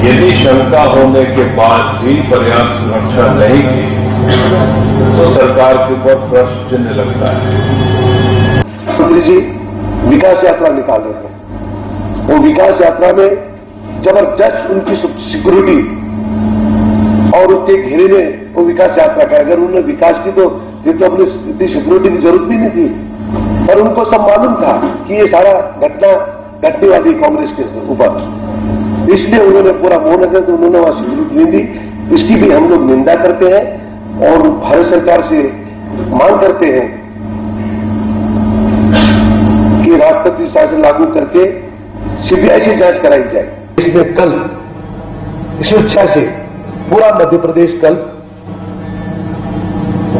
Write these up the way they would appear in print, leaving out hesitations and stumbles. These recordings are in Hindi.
यदि शंका होने के बाद भी पर्याप्त सुरक्षा नहीं की तो सरकार के ऊपर प्रश्न चिन्ह लगता है। मुख्यमंत्री जी विकास यात्रा निकाल रहे हैं। वो विकास यात्रा में जबरदस्त उनकी सिक्योरिटी और उसके घेरे में वो विकास यात्रा का, अगर उन्होंने विकास की तो ये तो अपनी इतनी सिक्योरिटी की जरूरत भी नहीं थी। पर उनको सब मालूम था कि ये सारा घटना घटने वाली कांग्रेस के ऊपर, इसलिए उन्होंने पूरा मौन रखा, तो उन्होंने वहां सिक्योरिटी नहीं दी। इसकी भी हम लोग निंदा करते हैं और भारत सरकार से मांग करते हैं कि राष्ट्रपति शासन लागू करके सीबीआई से जांच कराई जाए। इसमें कल इस इच्छा से पूरा मध्य प्रदेश कल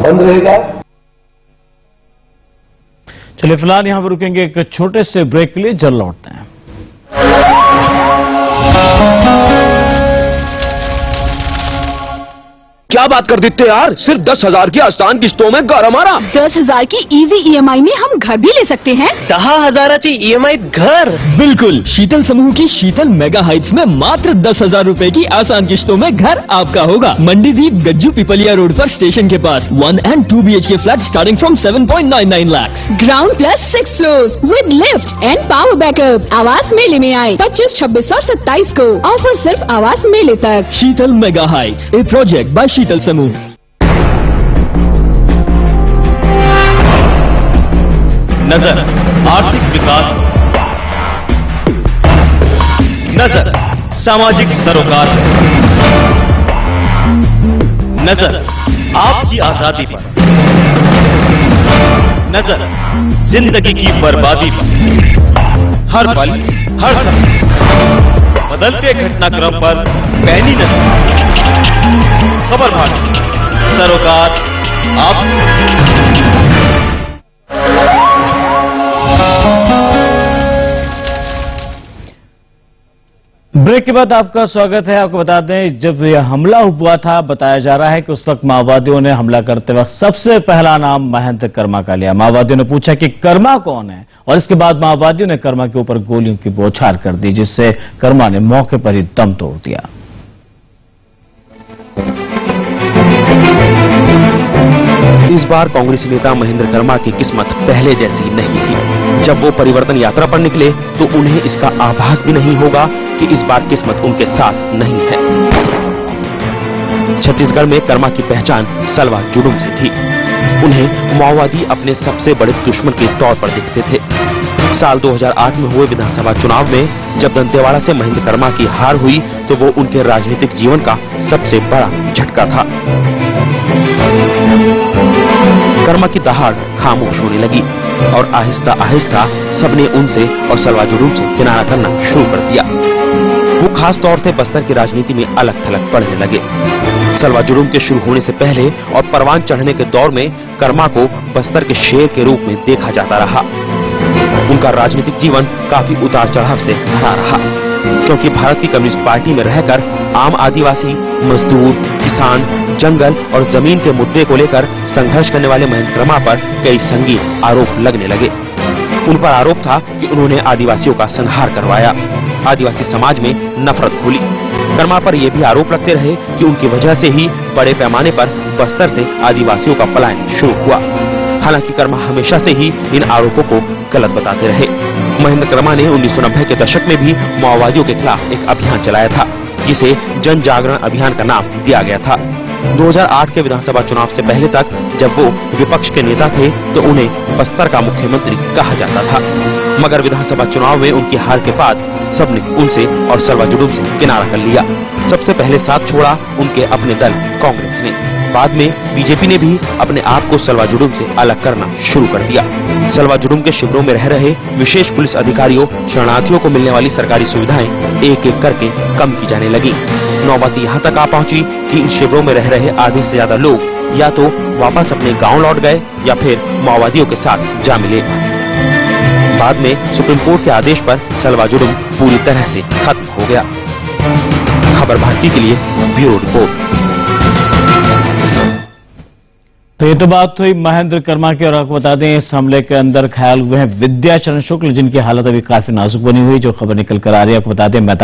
बंद रहेगा। चलिए फिलहाल यहां पर रुकेंगे एक छोटे से ब्रेक के लिए, जल्द लौटते हैं। क्या बात कर देते यार, सिर्फ 10,000 की आसान किस्तों में घर हमारा। 10,000 की इजी ईएमआई में हम घर भी ले सकते हैं। 10,000 ईएमआई घर। बिल्कुल, शीतल समूह की शीतल मेगा हाइट्स में मात्र 10,000 रुपए की आसान किस्तों में घर आपका होगा। मंडीदीप गज्जू पिपलिया रोड पर स्टेशन के पास 1 and 2 BHK flat starting from 7.99 lakh. Ground plus 6 floors with lift and power backup. आवास मेले में आए 25, 26 और 27 को। ऑफर सिर्फ आवास मेले तक। Sheetal mega heights, a project by Sheetal समूह। नजर आर्थिक विकास, नजर सामाजिक सरोकार, नजर आपकी आजादी पर, नजर जिंदगी की बर्बादी पर। हर पल हर समय बदलते घटनाक्रम पर पैनी नजर। खबर भाग सरोकार आप। ब्रेक के बाद आपका स्वागत है। आपको बता दें, जब यह हमला हुआ था, बताया जा रहा है कि उस वक्त माओवादियों ने हमला करते वक्त सबसे पहला नाम महेंद्र कर्मा का लिया। माओवादियों ने पूछा कि कर्मा कौन है, और इसके बाद माओवादियों ने कर्मा के ऊपर गोलियों की बौछार कर दी, जिससे कर्मा ने मौके पर ही दम तोड़ दिया। इस बार कांग्रेसी नेता महेंद्र कर्मा की किस्मत पहले जैसी नहीं थी। जब वो परिवर्तन यात्रा पर निकले तो उन्हें इसका आभास भी नहीं होगा कि इस बार किस्मत उनके साथ नहीं है। छत्तीसगढ़ में कर्मा की पहचान सलवा जुलूम से थी। उन्हें माओवादी अपने सबसे बड़े दुश्मन के तौर पर दिखते थे। साल 2008 में हुए विधानसभा चुनाव में जब दंतेवाड़ा से महेंद्र कर्मा की हार हुई तो वो उनके राजनीतिक जीवन का सबसे बड़ा झटका था। कर्मा की दहाड़ खामोश होने लगी और आहिस्ता आहिस्ता सबने उनसे और सलवा जुलूम से किनारा करना शुरू कर दिया। वो खास तौर से बस्तर की राजनीति में अलग थलग पड़ने लगे। सलवा जुलूम के शुरू होने से पहले और परवान चढ़ने के दौर में कर्मा को बस्तर के शेर के रूप में देखा जाता रहा। उनका राजनीतिक जीवन काफी उतार चढ़ाव से भरा रहा, क्योंकि भारत की कम्युनिस्ट पार्टी में रहकर आम आदिवासी, मजदूर, किसान, जंगल और जमीन के मुद्दे को लेकर संघर्ष करने वाले महेंद्र कर्मा पर कई संगीन आरोप लगने लगे। उन पर आरोप था कि उन्होंने आदिवासियों का संहार करवाया, आदिवासी समाज में नफरत खोली। कर्मा पर यह भी आरोप लगते रहे कि उनकी वजह से ही बड़े पैमाने पर बस्तर से आदिवासियों का पलायन शुरू हुआ। हालांकि कर्मा हमेशा से ही इन आरोपों को गलत बताते रहे। महेंद्र कर्मा ने 1990 के दशक में भी माओवादियों के खिलाफ एक अभियान चलाया था, जिसे जन जागरण अभियान का नाम दिया गया था। 2008 के विधानसभा चुनाव से पहले तक जब वो विपक्ष के नेता थे तो उन्हें बस्तर का मुख्यमंत्री कहा जाता था, मगर विधानसभा चुनाव में उनकी हार के बाद सबने उनसे और सलवा जुलूम से किनारा कर लिया। सबसे पहले साथ छोड़ा उनके अपने दल कांग्रेस ने। बाद में बीजेपी ने भी अपने आप को सलवा जुलूम से अलग करना शुरू कर दिया। सलवा जुलूम के शिविरों में रह रहे विशेष पुलिस अधिकारियों, शरणार्थियों को मिलने वाली सरकारी सुविधाएं एक एक करके कम की जाने लगी। नौबत यहाँ तक आ पहुंची कि इन शिविरों में रह रहे आधे से ज्यादा लोग या तो वापस अपने गांव लौट गए या फिर माओवादियों के साथ जा मिले। बाद में सुप्रीम कोर्ट के आदेश पर सलवा जुलूम पूरी तरह से खत्म हो गया। खबर भारती के लिए ब्यूरो रिपोर्ट। तो ये तो बात हुई महेंद्र कर्मा की, और आपको बता दें इस हमले के अंदर घायल हुए हैं विद्याचरण शुक्ल, जिनकी हालत अभी काफी नाजुक बनी हुई, जो खबर निकल कर आ रही है। आपको बता दें मैदान